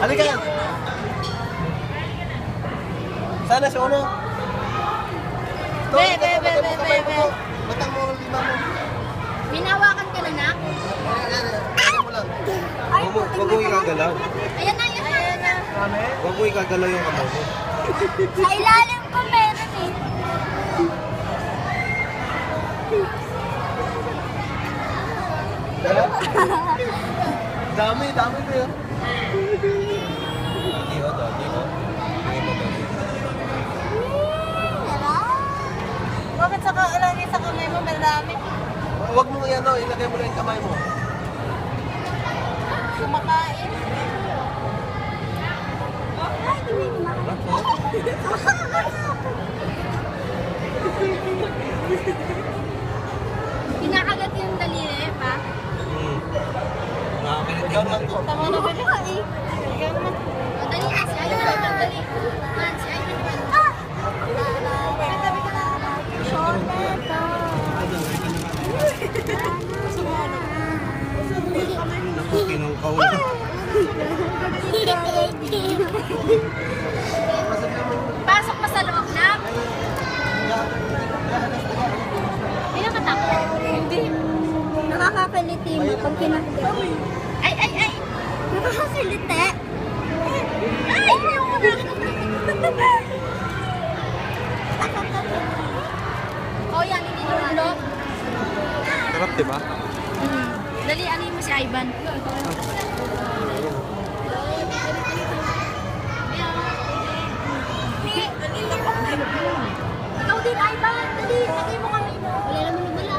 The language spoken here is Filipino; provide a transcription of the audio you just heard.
Halika! Sana si Uno. Be. Batang mo ang lima mo. Minawakan ka na na? Ayan mo lang. Huwag mo ikagalaw. Ayan na. Huwag mo ikagalaw yung kamay mo. Sa ilalim ko meron eh. Dami ko yun. Dati o, dati o. Bakit sa ilagay sa kamay mo marami? Huwag mo yan, no? Ilagay mo lang yung kamay mo. Kumakain. Ay, hindi Kinakagat yung daliri, pa? Ikaw lang to. Tama na ba na eh? Ikaw naman. Dali, si Ayman naman, dali. Man, si Ayman naman. Ah! Tabi ka na. Naku, kinangkaw na. Pasok pa sa loob na. Hindi na katakot. Hindi. Nakakakaliti mo pag kinakita. Ay! Nakakakaliti. Ay! Yung mga. Oh, yan. Hindi nulog. Sarap, di ba? Dali, ano mo si Ivan? Ikaw din, Ivan. Dali, lagay mo kami. Wala naman wala.